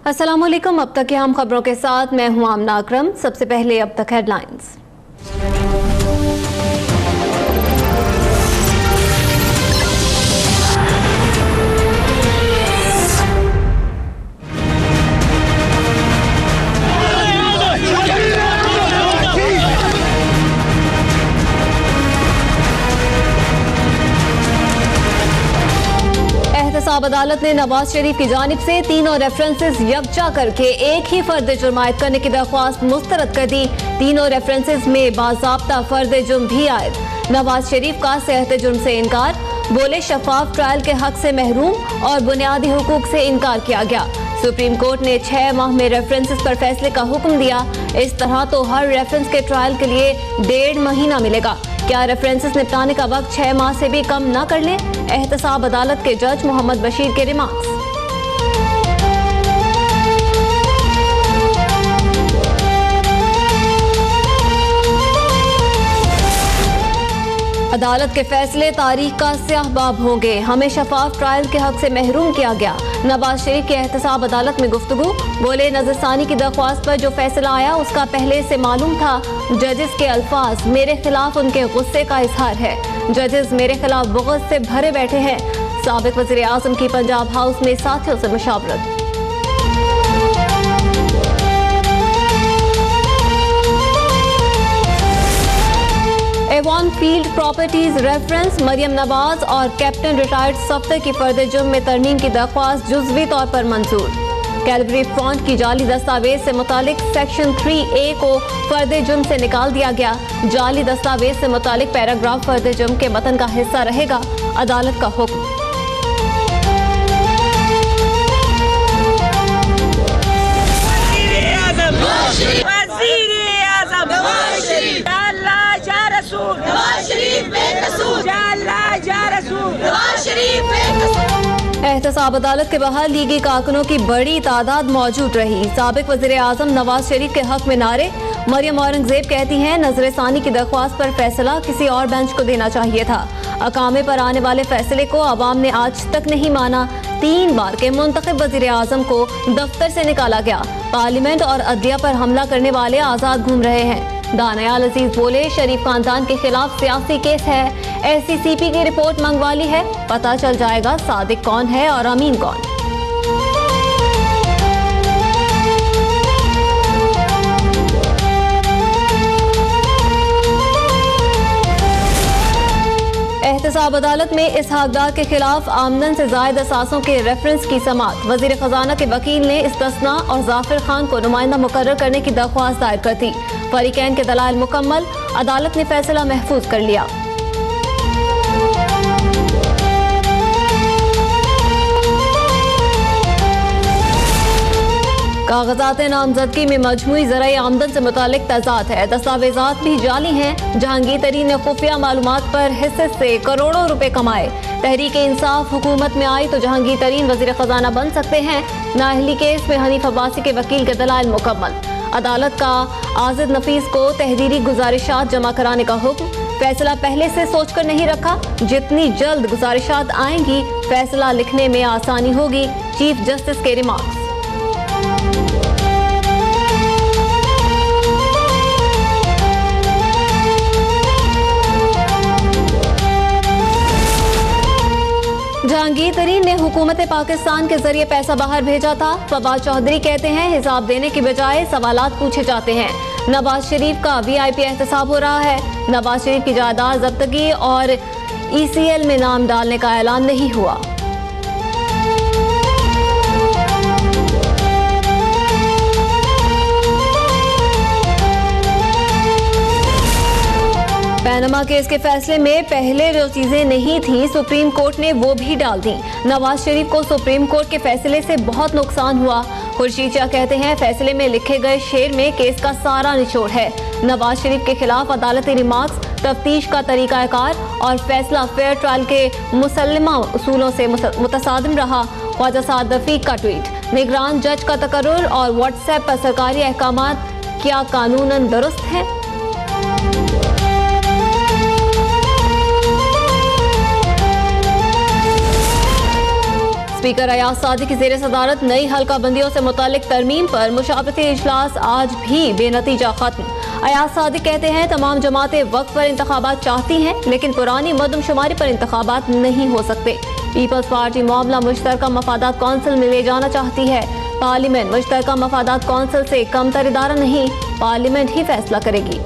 अस्सलामुअलैकुम। अब तक की हम खबरों के साथ मैं हूं आमना अकरम। सबसे पहले अब तक हेडलाइंस। एहतसाब अदालत ने नवाज शरीफ की जानिब से तीनों रेफरेंसेस यकजा करके एक ही फर्द जुर्म आयद करने की दरख्वास्त मुस्तरद कर दी। तीनों रेफरेंसेस में बाज़ाब्ता फर्द जुर्म भी आयद। नवाज शरीफ का सेहत जुर्म से इनकार, बोले शफाफ ट्रायल के हक से महरूम और बुनियादी हुकूक से इनकार किया गया। सुप्रीम कोर्ट ने 6 माह में रेफरेंसेस पर फैसले का हुक्म दिया। इस तरह तो हर रेफरेंस के ट्रायल के लिए 1.5 महीना मिलेगा। क्या रेफरेंसेस निपटाने का वक्त 6 माह से भी कम न कर लें? एहतसाब अदालत के जज मोहम्मद बशीर के रिमार्क्स। अदालत के फैसले तारीख का स्याह बाब होंगे। हमें शफाफ ट्रायल के हक से महरूम किया गया। नवाज शरीफ की एहतसाब अदालत में गुफ्तगू, बोले नजरसानी की दरख्वास्त पर जो फैसला आया उसका पहले से मालूम था। जजेस के अल्फाज मेरे खिलाफ उनके गुस्से का इजहार है। जजेस मेरे खिलाफ बुग़्ज़ से भरे बैठे हैं। साबिक वज़ीर आज़म की पंजाब हाउस में साथियों से मुशावरत। Avenfield properties reference Maryam Nawaz और कैप्टन रिटायर्ड सफ्तर की फर्द जुर्म में तरमीम की दरख्वास्त जुज़वी तौर पर मंजूर। कैलगरी फ्रंट की जाली दस्तावेज से मुतालिक सेक्शन 3A को फर्द जुर्म से निकाल दिया गया। जाली दस्तावेज से मुतालिक पैराग्राफ फर्द जुर्म के मतन का हिस्सा रहेगा। अदालत का हुक्म। एहतसाब अदालत के बाहर लीगी कारकुनों की बड़ी तादाद मौजूद रही। साबिक वज़ीर आज़म नवाज शरीफ के हक में नारे। मरियम औरंगजेब कहती हैं नजरसानी की दरख्वास्त पर फैसला किसी और बेंच को देना चाहिए था। अकामे पर आने वाले फैसले को अवाम ने आज तक नहीं माना। 3 बार के मुंतखब वज़ीर आज़म को दफ्तर से निकाला गया। पार्लियामेंट और अदलिया पर हमला करने वाले आज़ाद घूम रहे हैं। दानियाल अजीज बोले शरीफ खानदान के खिलाफ सियासी केस है। SCCP की रिपोर्ट मंगवा ली है। पता चल जाएगा सादिक कौन है और अमीन कौन। एहतसाब अदालत में इसहाक डार के खिलाफ आमदन से जायद असासों के रेफरेंस की समाअत। वजीर खजाना के वकील ने इस्तिस्ना और जाफिर खान को नुमाइंदा मुकर्रर करने की दरख्वास्त दायर कर दी। फरीकैन के दलाइल मुकम्मल। अदालत ने फैसला महफूज कर लिया। कागजात नामजदगी में मजमूई ज़राए आमदन से मुतालिक तजाद है। दस्तावेजात भी जाली हैं। जहांगीर तरीन ने खुफिया मालूमात पर हिस्से से करोड़ों रुपए कमाए। तहरीक इंसाफ हुकूमत में आई तो जहांगीर तरीन वजीर खजाना बन सकते हैं। नाअहली केस में हनीफ अब्बासी के वकील के दलाइल मुकम्मल। अदालत का आज़िद नफीस को तहरीरी गुजारिशात जमा कराने का हुक्म। फैसला पहले से सोचकर नहीं रखा। जितनी जल्द गुजारिशात आएंगी फैसला लिखने में आसानी होगी। चीफ जस्टिस के रिमार्क्स। जहांगीर तरीन ने हुकूमत पाकिस्तान के जरिए पैसा बाहर भेजा था। फवाद चौधरी कहते हैं हिसाब देने की बजाय सवालात पूछे जाते हैं। नवाज शरीफ का VIP एहतसाब हो रहा है। नवाज शरीफ की जायदाद जब्तगी और ECL में नाम डालने का ऐलान नहीं हुआ। पैनमा केस के फैसले में पहले जो चीजें नहीं थी सुप्रीम कोर्ट ने वो भी डाल दी। नवाज शरीफ को सुप्रीम कोर्ट के फैसले से बहुत नुकसान हुआ। खुर्शीद शाह कहते हैं फैसले में लिखे गए शेर में केस का सारा निचोड़ है। नवाज शरीफ के खिलाफ अदालती रिमार्क्स, तफ्तीश का तरीकाकार और फैसला फेयर ट्रायल के मुसल्लमा उसूलों से मुतसादिम रहा। ख्वाजा साद रफीक का ट्वीट, निगरान जज का तकर्रुर और व्हाट्सएप पर सरकारी अहकामात क्या कानूनन दुरुस्त है? स्पीकर अयाज सादी की ज़ेर सदारत नई हल्का बंदियों से मुतालिक तरमीम पर मुशावरती इजलास आज भी बेनतीजा खत्म। अयाज सादी कहते हैं तमाम जमातें वक्त पर इंतखाबात चाहती हैं, लेकिन पुरानी मरदमशुमारी पर इंतखाबात नहीं हो सकते। पीपल्स पार्टी मामला मुश्तरका मफादात कौंसिल में ले जाना चाहती है। पार्लियामेंट मुश्तरका मफादात कौंसिल से कमतर इदारा नहीं, पार्लियामेंट ही फैसला करेगी।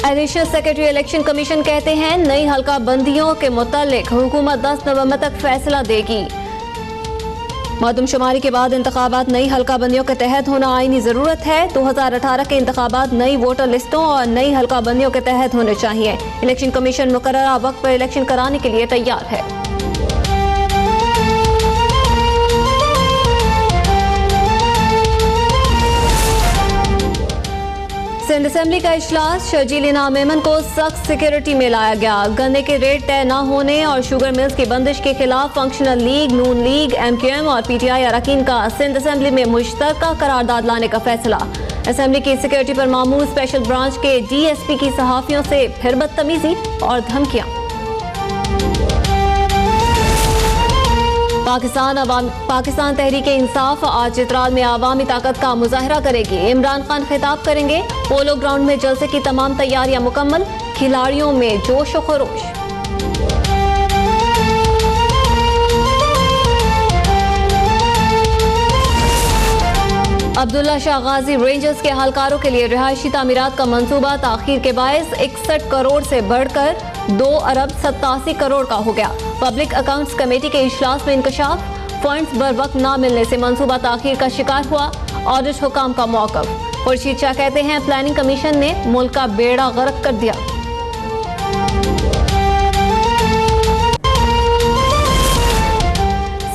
एडिशनल सेक्रेटरी इलेक्शन कमीशन कहते हैं नई हल्का बंदियों के मुतालिक हुकूमत 10 नवंबर तक फैसला देगी। मरदमशुमारी के बाद इंतखाबात नई हल्का बंदियों के तहत होना आईनी जरूरत है। 2018 के इंतखाबात नई वोटर लिस्टों और नई हल्का बंदियों के तहत होने चाहिए। इलेक्शन कमीशन मुकर्ररा वक्त पर इलेक्शन कराने के लिए तैयार है। सिंध असेंबली का इजलास, शर्जील इनाम मेमन को सख्त सिक्योरिटी में लाया गया। गन्ने के रेट तय न होने और शुगर मिल्स की बंदिश के खिलाफ फंक्शनल लीग, नून लीग, MQM और PTI अरकान का सिंध असेंबली में मुश्तरका करारदाद लाने का फैसला। असेंबली की सिक्योरिटी पर मामूल स्पेशल ब्रांच के DSP की सहाफियों से फिर बदतमीजी और धमकियां। पाकिस्तान तहरीक इंसाफ आज चित्राल में आवामी ताकत का मुजाहरा करेगी। इमरान खान खिताब करेंगे। पोलो ग्राउंड में जलसे की तमाम तैयारियां मुकम्मल, खिलाड़ियों में जोश व खरोश। अब्दुल्ला शाह गाजी रेंजर्स के अहलकारों के लिए रिहायशी तामीरात का मंसूबा ताखीर के बायस 61 करोड़ से बढ़कर 2 अरब 87 करोड़ का हो गया। पब्लिक अकाउंट्स कमेटी के इजलास में इंकशाफ, फंड्स बर वक्त न मिलने से मंसूबा ताखीर का शिकार हुआ। ऑडिट हुकाम का मौकफ। खुर्शीद शाह कहते हैं प्लानिंग कमीशन ने मुल्क का बेड़ा गर्क कर दिया।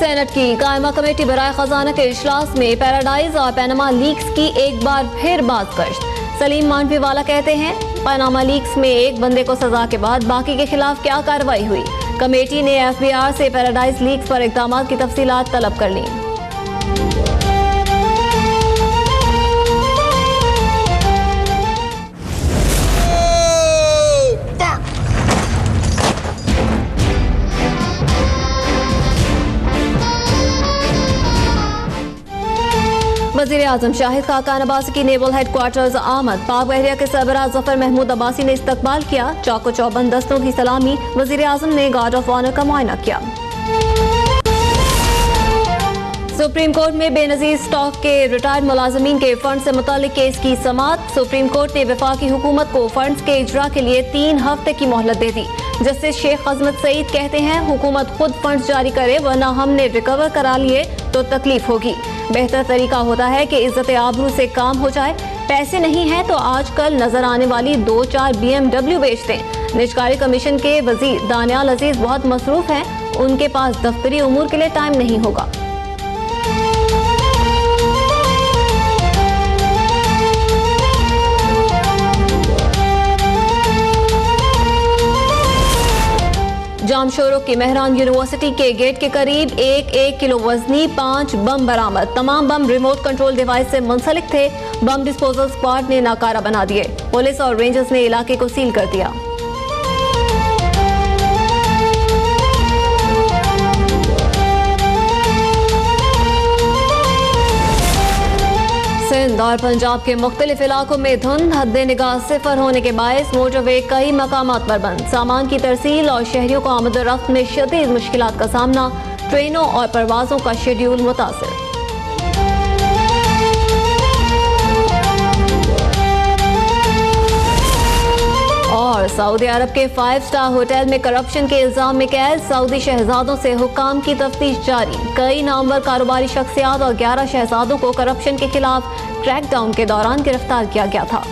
सेनेट की कायमा कमेटी बराए खजाना के इजलास में पैराडाइज और पैनामा लीक्स की एक बार फिर बाज़गश्त। सलीम मांडवीवाला कहते हैं पैनामा लीक्स में एक बंदे को सजा के बाद बाकी के खिलाफ क्या कार्रवाई हुई। कमेटी ने FBR से पैराडाइज लीक्स पर इक़दामात की तफसीलात तलब कर ली। वज़ीर आज़म शाहिद खाकान अब्बासी की नेवल हेडक्वार्टर्स आमद। पाक बहरिया के सरबराह जफर महमूद अब्बासी ने इस्तकबाल किया। चाको चौबंद दस्तों की सलामी। वज़ीर आज़म ने गार्ड ऑफ ऑनर का मुआयना किया। सुप्रीम कोर्ट में बेनजीर स्टॉक के रिटायर्ड मुलाजमीन के फंड से मुतालिक केस की समाअत। सुप्रीम कोर्ट ने वफाकी हुकूमत को फंड्स के इजरा के लिए 3 हफ्ते की मोहलत दे दी। जस्टिस शेख अजमत सईद कहते हैं हुकूमत खुद फंड्स जारी करे, वरना हमने रिकवर करा लिए तो तकलीफ होगी। बेहतर तरीका होता है कि इज्जत आबरू से काम हो जाए। पैसे नहीं हैं तो आजकल नजर आने वाली 2-4 BMW बेच दें। निजकारी कमीशन के वजीर दानियाल अजीज बहुत मसरूफ हैं, उनके पास दफ्तरी उमूर के लिए टाइम नहीं होगा। जामशोरों की मेहरान यूनिवर्सिटी के गेट के करीब 1 किलो वजनी 5 बम बरामद। तमाम बम रिमोट कंट्रोल डिवाइस से मुंसलिक थे। बम डिस्पोजल स्क्वाड ने नाकारा बना दिए। पुलिस और रेंजर्स ने इलाके को सील कर दिया। सिंध और पंजाब के मुख्तलिफ इलाकों में धुंध, हद्दे निगाह सिफर होने के बायस मोटरवे कई मकामात पर बंद। सामान की तरसील और शहरियों को आमद-ओ-रफ्त में शदीद मुश्किलात का सामना। ट्रेनों और परवाजों का शेड्यूल मुतासिर। और सऊदी अरब के 5 स्टार होटल में करप्शन के इल्जाम में कैद। सऊदी शहजादों से हुक्काम की तफ्तीश जारी। कई नामवर कारोबारी शख्सियात और 11 शहजादों को करप्शन के खिलाफ क्रैकडाउन के दौरान गिरफ्तार किया गया था।